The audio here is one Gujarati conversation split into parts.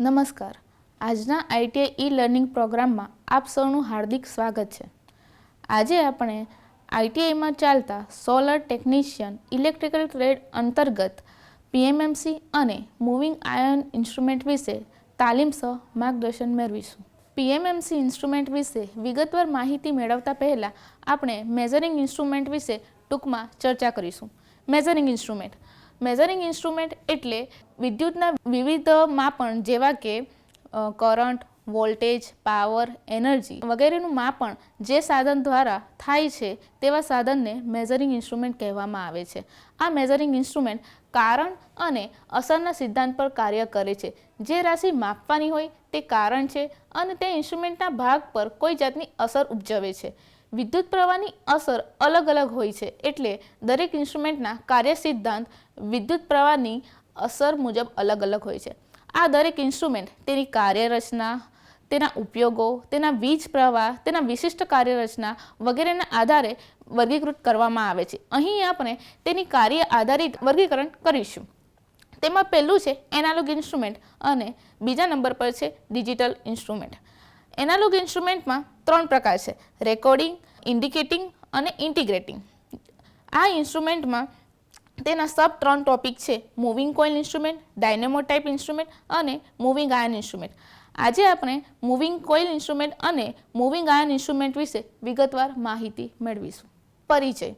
નમસ્કાર. આજના આઈટીઆઈ ઈ લર્નિંગ પ્રોગ્રામમાં આપ સૌનું હાર્દિક સ્વાગત છે. આજે આપણે આઈટીઆઈમાં ચાલતા સોલર ટેકનિશિયન ઇલેક્ટ્રિકલ ટ્રેડ અંતર્ગત પીએમએમસી અને મૂવિંગ આયન ઇન્સ્ટ્રુમેન્ટ વિશે તાલીમ સહ માર્ગદર્શન મેળવીશું. પીએમએમસી ઇન્સ્ટ્રુમેન્ટ વિશે વિગતવાર માહિતી મેળવતા પહેલાં આપણે મેઝરિંગ ઇન્સ્ટ્રુમેન્ટ વિશે ટૂંકમાં ચર્ચા કરીશું. મેઝરિંગ ઇન્સ્ટ્રુમેન્ટ એટલે વિદ્યુતના વિવિધ માપન જેવા કે કરંટ, વોલ્ટેજ, પાવર, એનર્જી વગેરેનું માપન જે સાધન દ્વારા થાય છે તેવા સાધનને મેઝરિંગ ઇન્સ્ટ્રુમેન્ટ કહેવામાં આવે છે. આ મેઝરિંગ ઇન્સ્ટ્રુમેન્ટ કારણ અને અસરના સિદ્ધાંત પર કાર્ય કરે છે. જે રાશિ માપવાની હોય તે કારણ છે અને તે ઇન્સ્ટ્રુમેન્ટના ભાગ પર કોઈ જાતની અસર ઉપજવે છે. વિદ્યુત પ્રવાહની અસર અલગ અલગ હોય છે, એટલે દરેક ઇન્સ્ટ્રુમેન્ટના કાર્ય સિદ્ધાંત વિદ્યુત પ્રવાહની અસર મુજબ અલગ અલગ હોય છે. આ દરેક ઇન્સ્ટ્રુમેન્ટ તેની કાર્યરચના, તેના ઉપયોગો, તેના વીજ પ્રવાહ, તેના વિશિષ્ટ કાર્યરચના વગેરેના આધારે વર્ગીકૃત કરવામાં આવે છે. અહીં આપણે તેની કાર્ય આધારિત વર્ગીકરણ કરીશું. તેમાં પહેલું છે એનાલોગ ઇન્સ્ટ્રુમેન્ટ અને બીજા નંબર પર છે ડિજિટલ ઇન્સ્ટ્રુમેન્ટ. એનાલોગ ઇન્સ્ટ્રુમેન્ટમાં 3 પ્રકાર છે: રેકોર્ડિંગ, ઇન્ડિકેટિંગ અને ઇન્ટિગ્રેટિંગ. આ ઇન્સ્ટ્રુમેન્ટમાં તેના સબ 3 ટોપિક છે: moving coil instrument, dynamo type instrument અને મૂવિંગ આયન ઇન્સ્ટ્રુમેન્ટ. આજે આપણે મૂવિંગ કોઇલ ઇન્સ્ટ્રુમેન્ટ અને મૂવિંગ આયન ઇન્સ્ટ્રુમેન્ટ વિશે વિગતવાર માહિતી મેળવીશું. પરિચય: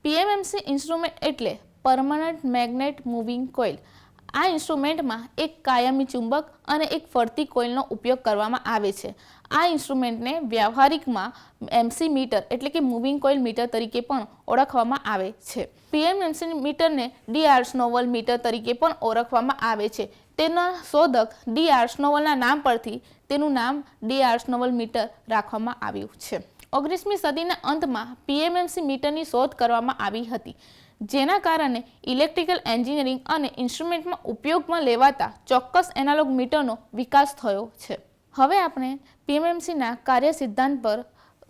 પીએમએમસી ઇન્સ્ટ્રુમેન્ટ એટલે પરમનન્ટ મેગ્નેટ મૂવિંગ કોઇલ. આ ઇન્સ્ટ્રુમેન્ટમાં એક કાયમી ચુંબક અને એક ફરતી કોઇલનો ઉપયોગ કરવામાં આવે છે. આ ઇન્સ્ટ્રુમેન્ટને વ્યવહારિકમાં એમસી મીટર એટલે કે મૂવિંગ કોઇલ મીટર તરીકે પણ ઓળખવામાં આવે છે. પીએમએમસી મીટરને ડી આર્સનોવલ મીટર તરીકે પણ ઓળખવામાં આવે છે. તેના શોધક ડી આર્સનોવલના નામ પરથી તેનું નામ ડી આર્સનોવલ મીટર રાખવામાં આવ્યું છે. 19મી સદીના અંતમાં પીએમએમસી મીટરની શોધ કરવામાં આવી હતી, જેના કારણે ઇલેક્ટ્રિકલ એન્જિનિયરિંગ અને ઇન્સ્ટ્રુમેન્ટમાં ઉપયોગમાં લેવાતા ચોક્કસ એનાલોગ મીટરનો વિકાસ થયો છે. હવે આપણે પીએમએમસીના કાર્ય સિદ્ધાંત પર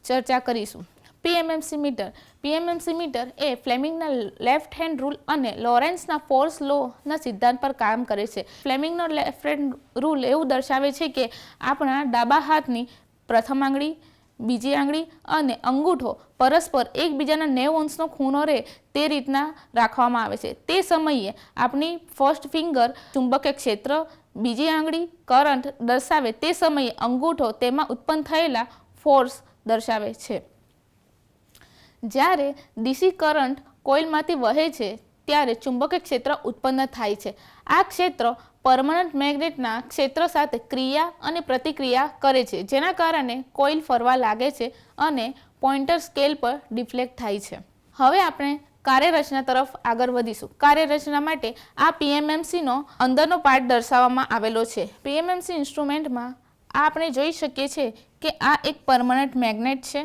ચર્ચા કરીશું. પીએમએમસી મીટર એ ફ્લેમિંગના લેફ્ટ હેન્ડ રૂલ અને લોરેન્ટ્ઝના ફોર્સ લોના સિદ્ધાંત પર કામ કરે છે. ફ્લેમિંગનો લેફ્ટ હેન્ડ રૂલ એવું દર્શાવે છે કે આપણા ડાબા હાથની પ્રથમ આંગળી, બીજી આંગળી અને અંગૂઠો પરસ્પર એકબીજાના 90 અંશનો ખૂણો રહે તે રીતના રાખવામાં આવે છે. તે સમયે આપણી ફર્સ્ટ ફિંગર ચુંબકીય ક્ષેત્ર, બીજી આંગળી કરંટ દર્શાવે તે સમયે અંગૂઠો તેમાં ઉત્પન્ન થયેલા ફોર્સ દર્શાવે છે. જ્યારે ડીસી કરંટ કોઇલમાંથી વહે છે ત્યારે ચુંબકીય ક્ષેત્ર ઉત્પન્ન થાય છે. આ ક્ષેત્ર પરમનન્ટ મેગ્નેટના ક્ષેત્ર સાથે ક્રિયા અને પ્રતિક્રિયા કરે છે, જેના કારણે કોઇલ ફરવા લાગે છે અને પોઇન્ટર સ્કેલ પર ડિફ્લેક્ટ થાય છે. હવે આપણે કાર્યરચના તરફ આગળ વધીશું. કાર્યરચના માટે આ પીએમએમસીનો અંદરનો પાર્ટ દર્શાવવામાં આવેલો છે. પીએમએમસી ઇન્સ્ટ્રુમેન્ટમાં આપણે જોઈ શકીએ છીએ કે આ એક પરમનન્ટ મેગ્નેટ છે.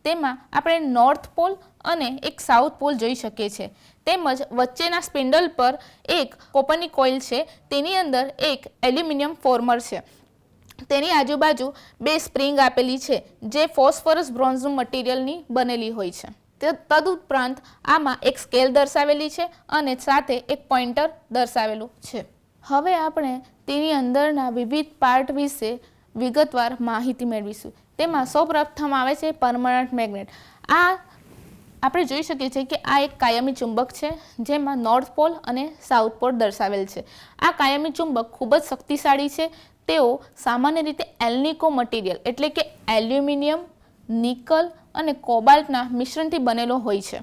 તેમાં આપણે નોર્થ પોલ અને એક સાઉથ પોલ જોઈ શકીએ છીએ. તેમજ વચ્ચેના સ્પિન્ડલ પર એક કોપરની કોઇલ છે. તેની અંદર એક એલ્યુમિનિયમ ફોર્મર છે. તેની આજુબાજુ 2 સ્પ્રિંગ આપેલી છે, જે ફોસ્ફરસ બ્રોન્ઝનું મટીરિયલની બનેલી હોય છે. તદુપરાંત આમાં એક સ્કેલ દર્શાવેલી છે અને સાથે એક પોઇન્ટર દર્શાવેલું છે. હવે આપણે તેની અંદરના વિવિધ પાર્ટ વિશે વિગતવાર માહિતી મેળવીશું. તેમાં સૌપ્રથમ આવે છે પરમનન્ટ મેગ્નેટ. આ આપણે જોઈ શકીએ છીએ કે આ એક કાયમી ચુંબક છે, જેમાં નોર્થ પોલ અને સાઉથ પોલ દર્શાવેલ છે. આ કાયમી ચુંબક ખૂબ જ શક્તિશાળી છે. તેઓ સામાન્ય રીતે એલ્નિકો મટીરિયલ એટલે કે એલ્યુમિનિયમ, નિકલ અને કોબાલ્ટના મિશ્રણથી બનેલો હોય છે.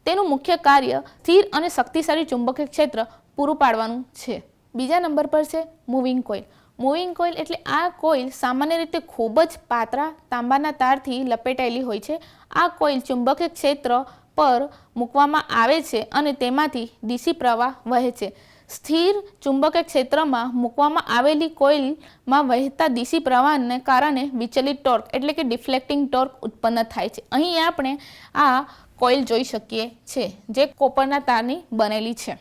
તેનું મુખ્ય કાર્ય સ્થિર અને શક્તિશાળી ચુંબકીય ક્ષેત્ર પૂરું પાડવાનું છે. બીજા નંબર પર છે મૂવિંગ કોઇલ. મૂવિંગ કોઇલ એટલે આ કોઇલ સામાન્ય રીતે ખૂબ જ પાતળા તાંબાના તારથી લપેટાયેલી હોય છે. આ કોઇલ ચુંબકીય ક્ષેત્ર પર મૂકવામાં આવે છે અને તેમાંથી ડીસી પ્રવાહ વહે છે. સ્થિર ચુંબકીય ક્ષેત્રમાં મૂકવામાં આવેલી કોઇલમાં વહેતા ડીસી પ્રવાહને કારણે વિચલિત ટોર્ક એટલે કે ડિફ્લેક્ટિંગ ટોર્ક ઉત્પન્ન થાય છે. અહીં આપણે આ કોઇલ જોઈ શકીએ છીએ, જે કોપરના તારની બનેલી છે.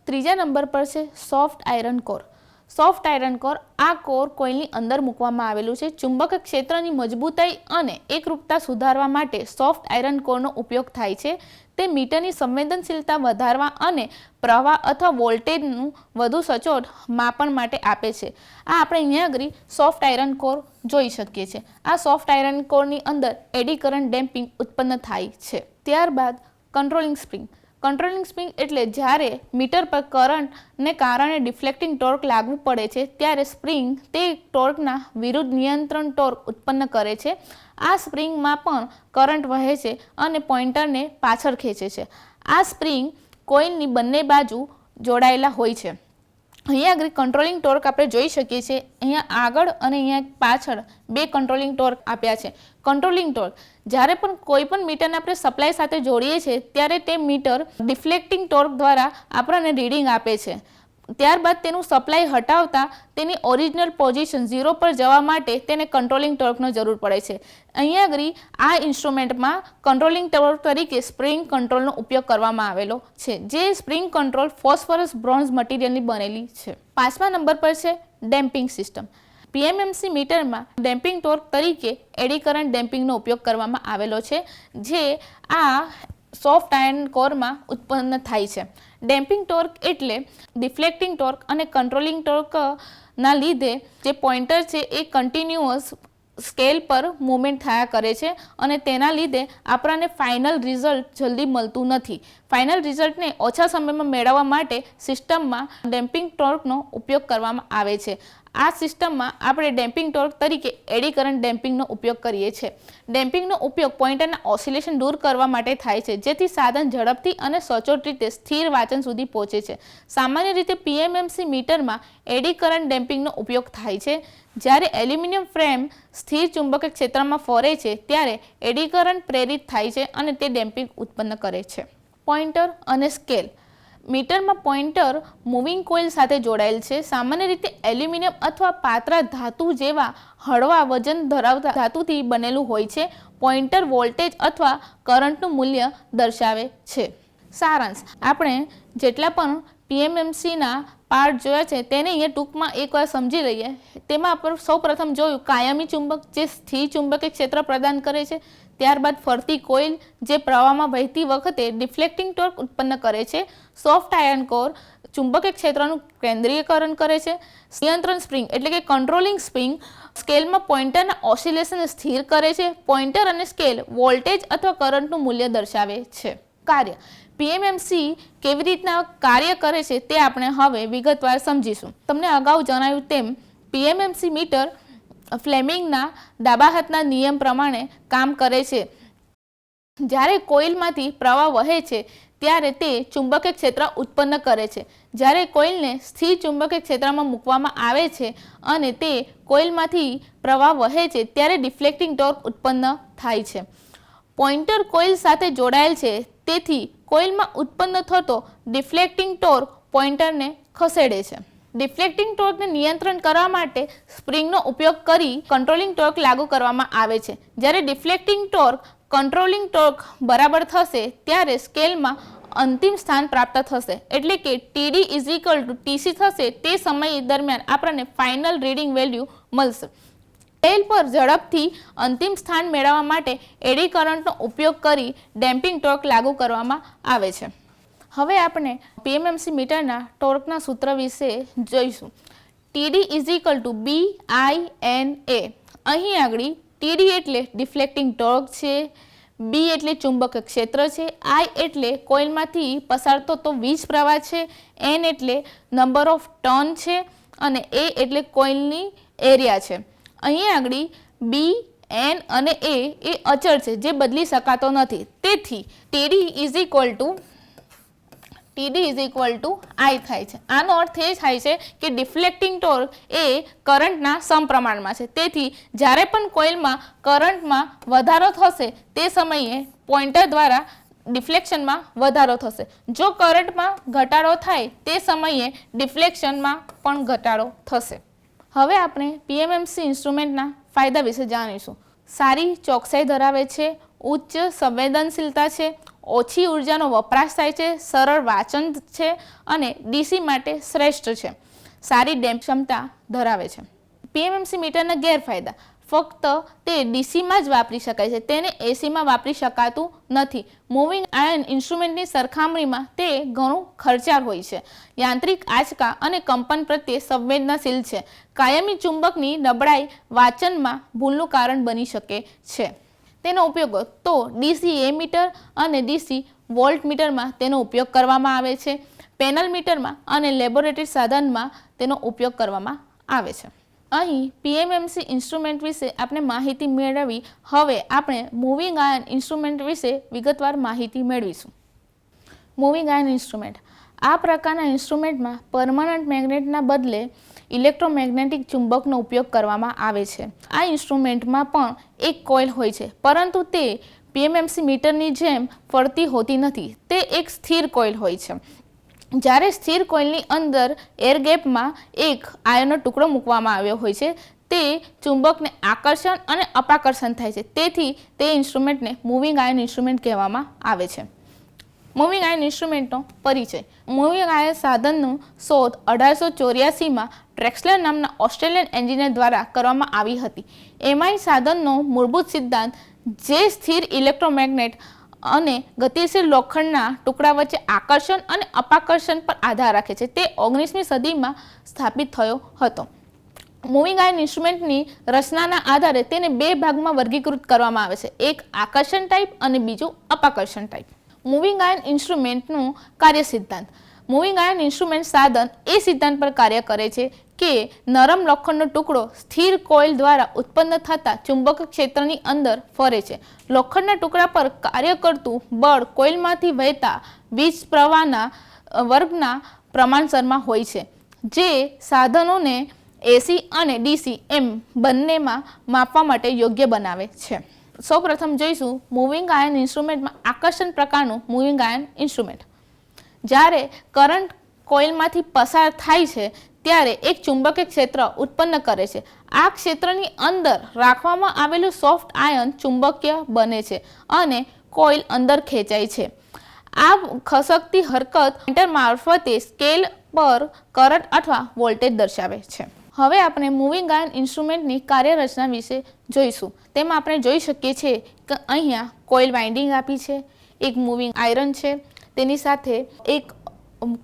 ત્રીજા નંબર પર છે soft iron core. Soft iron core. આ કોર કોઇલની અંદર મૂકવામાં આવેલું છે. ચુંબકીય ક્ષેત્રની મજબૂતાઈ અને એકરૂપતા સુધારવા માટે સોફ્ટ આયરન કોરનો ઉપયોગ થાય છે. તે મીટરની સંવેદનશીલતા વધારવા અને પ્રવાહ અથવા વોલ્ટેજનું વધુ સચોટ માપન માટે આપે છે. આ આપણે અહીંયા આગળ સોફ્ટ આયરન કોર જોઈ શકીએ છીએ. આ સોફ્ટ આયરન કોરની અંદર એડી કરંટ ડેમ્પિંગ ઉત્પન્ન થાય છે. ત્યારબાદ કંટ્રોલિંગ સ્પ્રિંગ. કંટ્રોલિંગ સ્પ્રિંગ એટલે જ્યારે મીટર પર કરંટને કારણે ડિફ્લેક્ટિંગ ટોર્ક લાગુ પડે છે ત્યારે સ્પ્રિંગ તે ટોર્કના વિરુદ્ધ નિયંત્રણ ટોર્ક ઉત્પન્ન કરે છે. આ સ્પ્રિંગમાં પણ કરંટ વહે છે અને પોઇન્ટરને પાછળ ખેંચે છે. આ સ્પ્રિંગ કોઇલની બંને બાજુ જોડાયેલા હોય છે. અહીંયા આગળ કંટ્રોલિંગ ટોર્ક આપણે જોઈ શકીએ છીએ. અહીંયા આગળ અને અહીંયા પાછળ બે કંટ્રોલિંગ ટોર્ક આપ્યા છે. કંટ્રોલિંગ ટોર્ક જ્યારે પણ કોઈ પણ મીટરને આપણે સપ્લાય સાથે જોડીએ છીએ ત્યારે તે મીટર ડિફ્લેક્ટિંગ ટોર્ક દ્વારા આપણને રીડિંગ આપે છે. ત્યારબાદ તેનું સપ્લાય હટાવતા તેની ઓરિજિનલ પોઝિશન 0 પર જવા માટે તેને કંટ્રોલિંગ ટોર્કનો જરૂર પડે છે. અહીંયા આગળ આ ઇન્સ્ટ્રુમેન્ટમાં કંટ્રોલિંગ ટોર્ક તરીકે સ્પ્રિંગ કંટ્રોલનો ઉપયોગ કરવામાં આવેલો છે, જે સ્પ્રિંગ કંટ્રોલ ફોસ્ફરસ બ્રોન્ઝ મટીરિયલની બનેલી છે. 5મા નંબર પર છે ડેમ્પિંગ સિસ્ટમ. પીએમએમસી મીટરમાં ડેમ્પિંગ ટોર્ક તરીકે એડી કરંટ ડેમ્પિંગનો ઉપયોગ કરવામાં આવેલો છે, જે આ સોફ્ટ આયર્ન કોરમાં ઉત્પન્ન થાય છે. ડેમ્પિંગ ટોર્ક એટલે ડિફ્લેક્ટિંગ ટોર્ક અને કંટ્રોલિંગ ટોર્કના લીધે જે પોઇન્ટર છે એ કન્ટિન્યુઅસ સ્કેલ પર મૂવમેન્ટ થયા કરે છે અને તેના લીધે આપણને ફાઇનલ રિઝલ્ટ જલ્દી મળતું નથી. ફાઇનલ રિઝલ્ટને ઓછા સમયમાં મેળવવા માટે સિસ્ટમમાં ડેમ્પિંગ ટોર્કનો ઉપયોગ કરવામાં આવે છે. આ સિસ્ટમમાં આપણે ડેમ્પિંગ ટોર્ક તરીકે એડી કરંટ ડેમ્પિંગનો ઉપયોગ કરીએ છીએ. ડેમ્પિંગનો ઉપયોગ પોઇન્ટરના ઓસિલેશન દૂર કરવા માટે થાય છે, જેથી સાધન ઝડપથી અને સચોટ રીતે સ્થિર વાંચન સુધી પહોંચે છે. સામાન્ય રીતે પીએમએમસી મીટરમાં એડી કરંટ ડેમ્પિંગનો ઉપયોગ થાય છે. જ્યારે એલ્યુમિનિયમ ફ્રેમ સ્થિર ચુંબકીય ક્ષેત્રમાં ફરે છે ત્યારે એડી કરંટ પ્રેરિત થાય છે અને તે ડેમ્પિંગ ઉત્પન્ન કરે છે. પોઇન્ટર અને સ્કેલ. મીટરમાં પોઇન્ટર મૂવિંગ કોઇલ સાથે જોડાયેલ છે. સામાન્ય રીતે એલ્યુમિનિયમ અથવા પાતળા ધાતુ જેવા હળવા વજન ધરાવતા ધાતુથી બનેલું હોય છે. પોઇન્ટર વોલ્ટેજ અથવા કરંટનું મૂલ્ય દર્શાવે છે. સારાંશ. આપણે જેટલા પણ પીએમએમસીના પાર્ટ જોયા છે તેને અહીંયા ટૂંકમાં એકવાર સમજી લઈએ. તેમાં આપણે સૌપ્રથમ જોયું કાયમી ચુંબક, જે સ્થિર ચુંબકીય ક્ષેત્ર પ્રદાન કરે છે. ત્યારબાદ ફરતી કોઇલ, જે પ્રવાહમાં વહેતી વખતે ડિફ્લેક્ટિંગ ટોર્ક ઉત્પન્ન કરે છે. સોફ્ટ આયર્ન કોર ચુંબકીય ક્ષેત્રનું કેન્દ્રીયકરણ કરે છે. નિયંત્રણ સ્પ્રિંગ એટલે કે કંટ્રોલિંગ સ્પ્રિંગ સ્કેલમાં પોઇન્ટરના ઓસિલેશનને સ્થિર કરે છે. પોઇન્ટર અને સ્કેલ વોલ્ટેજ અથવા કરંટનું મૂલ્ય દર્શાવે છે. કાર્ય. પીએમએમસી કેવી રીતના કાર્ય કરે છે તે આપણે હવે વિગતવાર સમજીશું. તમને અગાઉ જણાવ્યું તેમ પીએમએમસી મીટર ફ્લેમિંગના ડાબા હાથના નિયમ પ્રમાણે કામ કરે છે. જ્યારે કોઇલમાંથી પ્રવાહ વહે છે ત્યારે તે ચુંબકીય ક્ષેત્ર ઉત્પન્ન કરે છે. જ્યારે કોઇલને સ્થિર ચુંબકીય ક્ષેત્રમાં મૂકવામાં આવે છે અને તે કોઇલમાંથી પ્રવાહ વહે છે ત્યારે ડિફ્લેક્ટિંગ ટોર્ક ઉત્પન્ન થાય છે. પોઇન્ટર કોઇલ સાથે જોડાયેલ છે, તેથી કોઇલમાં ઉત્પન્ન થતો ડિફ્લેક્ટિંગ ટોર્ક પોઇન્ટરને ખસેડે છે. ડિફ્લેક્ટિંગ ટોર્કને નિયંત્રણ કરવા માટે સ્પ્રિંગનો ઉપયોગ કરી કંટ્રોલિંગ ટોર્ક લાગુ કરવામાં આવે છે. જ્યારે ડિફ્લેક્ટિંગ ટોર્ક કંટ્રોલિંગ ટોર્ક બરાબર થશે ત્યારે સ્કેલમાં અંતિમ સ્થાન પ્રાપ્ત થશે, એટલે કે TD = TC થશે. તે સમય દરમિયાન આપણને ફાઇનલ રીડિંગ વેલ્યુ મળશે. સ્કેલ પર ઝડપથી અંતિમ સ્થાન મેળવવા માટે એડી કરંટનો ઉપયોગ કરી ડેમ્પિંગ ટોર્ક લાગુ કરવામાં આવે છે. હવે આપણે પીએમએમસી મીટરના ટોર્કના સૂત્ર વિશે જોઈશું. TD = BINA. અહીં આગળ TD એટલે ડિફ્લેક્ટિંગ ટોર્ક છે, B એટલે ચુંબકીય ક્ષેત્ર છે, I એટલે કોઇલમાંથી પસાર થતો વીજ પ્રવાહ છે, N એટલે નંબર ઓફ ટર્ન છે અને A એટલે કોઇલની એરિયા છે. અહીં આગળ B, N અને A એ અચળ છે, જે બદલી શકાતો નથી. તેથી TD I થાય છે. આનો અર્થ એ થાય છે કે ડિફ્લેક્ટિંગ ટોર્ક એ કરંટના સમપ્રમાણમાં છે. તેથી જ્યારે પણ કોઇલમાં કરંટમાં વધારો થશે તે સમયે પોઇન્ટર દ્વારા ડિફ્લેક્શનમાં વધારો થશે. જો કરંટમાં ઘટાડો થાય તે સમયે ડિફ્લેક્શનમાં પણ ઘટાડો થશે. હવે આપણે પીએમએમસી ઇન્સ્ટ્રુમેન્ટના ફાયદા વિશે જાણીશું. સારી ચોકસાઈ ધરાવે છે, ઉચ્ચ સંવેદનશીલતા છે, ઓછી ઉર્જાનો વપરાશ થાય છે, સરળ વાંચન છે અને ડીસી માટે શ્રેષ્ઠ છે. સારી ડેમ્પ ક્ષમતા ધરાવે છે. પીએમએમસી મીટરના ગેરફાયદા. ફક્ત તે ડીસીમાં જ વાપરી શકાય છે, તેને એસીમાં વાપરી શકાતું નથી. મૂવિંગ આયન ઇન્સ્ટ્રુમેન્ટની સરખામણીમાં તે ઘણું ખર્ચાળ હોય છે, યાંત્રિક આંચકા અને કંપન પ્રત્યે સંવેદનશીલ છે. કાયમી ચુંબકની નબળાઈ વાંચનમાં ભૂલનું કારણ બની શકે છે. તેનો ઉપયોગ તો ડીસી એમીટર અને ડીસી વોલ્ટમીટરમાં તેનો ઉપયોગ કરવામાં આવે છે. પેનલ મીટરમાં અને લેબોરેટરી સાધનમાં તેનો ઉપયોગ કરવામાં આવે છે. અહીં પીએમએમસી ઇન્સ્ટ્રુમેન્ટ વિશે આપણે માહિતી મેળવી. હવે આપણે મૂવિંગ આયન ઇન્સ્ટ્રુમેન્ટ વિશે વિગતવાર માહિતી મેળવીશું. મૂવિંગ આયન ઇન્સ્ટ્રુમેન્ટ આ પ્રકારના ઇન્સ્ટ્રુમેન્ટમાં પરમનન્ટ મેગ્નેટના બદલે ઇલેક્ટ્રોમેગ્નેટિક ચુંબકનો ઉપયોગ કરવામાં આવે છે. આ ઇન્સ્ટ્રુમેન્ટમાં પણ એક કોઇલ હોય છે, પરંતુ તે પીએમએમસી મીટરની જેમ ફરતી હોતી નથી. તે એક સ્થિર કોઇલ હોય છે. જ્યારે સ્થિર કોઇલની અંદર એર ગેપમાં એક આયનનો ટુકડો મૂકવામાં આવ્યો હોય છે, તે ચુંબકને આકર્ષણ અને અપાકર્ષણ થાય છે. તેથી તે ઇન્સ્ટ્રુમેન્ટને મૂવિંગ આયન ઇન્સ્ટ્રુમેન્ટ કહેવામાં આવે છે. મૂવિંગ આયન ઇન્સ્ટ્રુમેન્ટનો પરિચય. મૂવિંગ આયન સાધનનું શોધ 1884માં ટ્રેક્સલર નામના ઓસ્ટ્રેલિયન એન્જિનિયર દ્વારા કરવામાં આવી હતી. એમઆઈ સાધનનો મૂળભૂત સિદ્ધાંત જે સ્થિર ઇલેક્ટ્રોમેગ્નેટ અને ગતિશીલ લોખંડના ટુકડા વચ્ચે આકર્ષણ અને અપાકર્ષણ પર આધાર રાખે છે, તે 19મી સદીમાં સ્થાપિત થયો હતો. મૂવિંગ આયન ઇન્સ્ટ્રુમેન્ટની રચનાના આધારે તેને બે ભાગમાં વર્ગીકૃત કરવામાં આવે છે, એક આકર્ષણ ટાઈપ અને બીજું અપાકર્ષણ ટાઈપ. મૂવિંગ આયન ઇન્સ્ટ્રુમેન્ટનું કાર્ય સિદ્ધાંત. મૂવિંગ આયન ઇન્સ્ટ્રુમેન્ટ સાધન એ સિદ્ધાંત પર કાર્ય કરે છે કે નરમ લોખંડનો ટુકડો સ્થિર કોઇલ દ્વારા ઉત્પન્ન થતા ચુંબક ક્ષેત્રની અંદર ફરે છે. લોખંડના ટુકડા પર કાર્ય કરતું બળ કોઇલમાંથી વહેતા વીજ પ્રવાહના વર્ગના પ્રમાણસરમાં હોય છે, જે સાધનોને એસી અને ડીસી એમ બંનેમાં માપવા માટે યોગ્ય બનાવે છે. સૌપ્રથમ જોઈશું મૂવિંગ આયન ઇન્સ્ટ્રુમેન્ટમાં આકર્ષણ પ્રકારનું મૂવિંગ આયન ઇન્સ્ટ્રુમેન્ટ. જ્યારે કરંટ કોઇલમાંથી પસાર થાય છે ત્યારે એક ચુંબકીય ક્ષેત્ર ઉત્પન્ન કરે છે. આ ક્ષેત્રની અંદર રાખવામાં આવેલું સોફ્ટ આયન ચુંબકીય બને છે અને કોઇલ અંદર ખેંચાય છે. આ ખસકતી હરકત પોઇન્ટર મારફતે સ્કેલ પર કરંટ અથવા વોલ્ટેજ દર્શાવે છે. હવે આપણે મૂવિંગ આયન ઇન્સ્ટ્રુમેન્ટની કાર્યરચના વિશે જોઈશું. તેમાં આપણે જોઈ શકીએ છીએ કે અહીંયા કોઇલ વાઇન્ડિંગ આપી છે, એક મૂવિંગ આયરન છે, તેની સાથે એક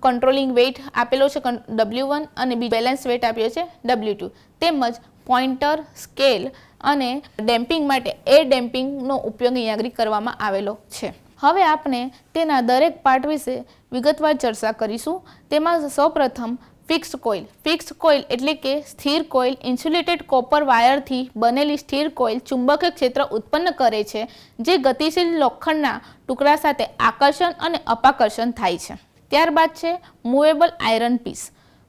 કંટ્રોલિંગ વેઇટ આપેલો છે W1 અને બેલેન્સ વેઇટ આપ્યો છે W2, તેમજ પોઇન્ટર, સ્કેલ અને ડેમ્પિંગ માટે એર ડેમ્પિંગનો ઉપયોગ અહીંયા આગળ કરવામાં આવેલો છે. હવે આપણે તેના દરેક પાર્ટ વિશે વિગતવાર ચર્ચા કરીશું. તેમાં સૌપ્રથમ ફિક્સ્ડ કોઇલ. ફિક્સ્ડ કોઇલ એટલે કે સ્થિર કોઇલ ઇન્સ્યુલેટેડ કોપર વાયરથી બનેલી સ્થિર કોઇલ ચુંબકીય ક્ષેત્ર ઉત્પન્ન કરે છે, જે ગતિશીલ લોખંડના ટુકડા સાથે આકર્ષણ અને અપાકર્ષણ થાય છે. ત્યારબાદ છે movable iron piece.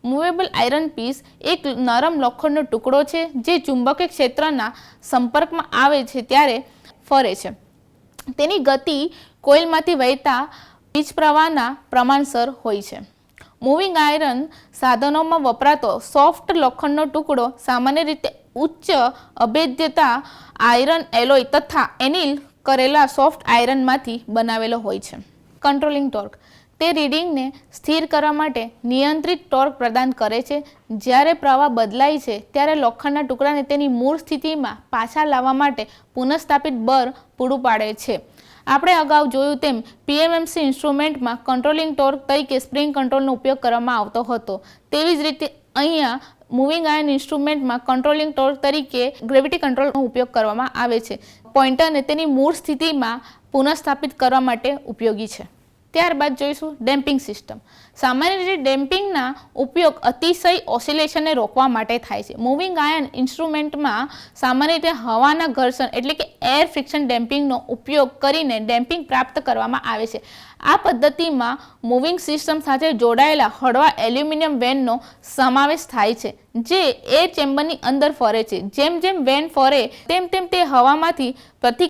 Movable iron piece એક નરમ લોખંડનો ટુકડો છે જે ચુંબકીય ક્ષેત્રના સંપર્કમાં આવે છે ત્યારે ફરે છે. તેની ગતિ કોઇલમાંથી વહેતા વીજ પ્રવાહના પ્રમાણસર હોય છે. મૂવિંગ આયરન સાધનોમાં વપરાતો સોફ્ટ લોખંડનો ટુકડો સામાન્ય રીતે ઉચ્ચ અભેદ્યતા આયરન એલોય તથા એનિલ કરેલા સોફ્ટ આયરનમાંથી બનાવેલો હોય છે. Controlling torque. તે રીડિંગને સ્થિર કરવા માટે નિયંત્રિત ટોર્ક પ્રદાન કરે છે. જ્યારે પ્રવાહ બદલાય છે ત્યારે લોખંડના ટુકડાને તેની મૂળ સ્થિતિમાં પાછા લાવવા માટે પુનઃસ્થાપિત બળ પૂરું પાડે છે. આપણે અગાઉ જોયું તેમ પીએમએમસી ઇન્સ્ટ્રુમેન્ટમાં કંટ્રોલિંગ ટોર્ક તરીકે સ્પ્રિંગ કંટ્રોલનો ઉપયોગ કરવામાં આવતો હતો. તેવી જ રીતે અહીંયા મૂવિંગ આયન ઇન્સ્ટ્રુમેન્ટમાં કંટ્રોલિંગ ટોર્ક તરીકે ગ્રેવિટી કંટ્રોલનો ઉપયોગ કરવામાં આવે છે. પોઇન્ટરને તેની મૂળ સ્થિતિમાં પુનઃસ્થાપિત કરવા માટે ઉપયોગી છે. ત્યારબાદ જોઈશું ડેમ્પિંગ સિસ્ટમ. સામાન્ય રીતે ડેમ્પિંગના ઉપયોગ અતિશય ઓસિલેશનને રોકવા માટે થાય છે. મૂવિંગ આયન ઇન્સ્ટ્રુમેન્ટમાં સામાન્ય રીતે હવાના ઘર્ષણ એટલે કે એર ફ્રિક્શન ડેમ્પિંગનો ઉપયોગ કરીને ડેમ્પિંગ પ્રાપ્ત કરવામાં આવે છે. આ પદ્ધતિમાં મૂવિંગ સિસ્ટમ સાથે જોડાયેલા હળવા એલ્યુમિનિયમ વેનનો સમાવેશ થાય છે, જે એર ચેમ્બરની અંદર ફરે છે. જેમ જેમ વેન ફરે તેમ તેમ તે હવામાંથી પ્રતિ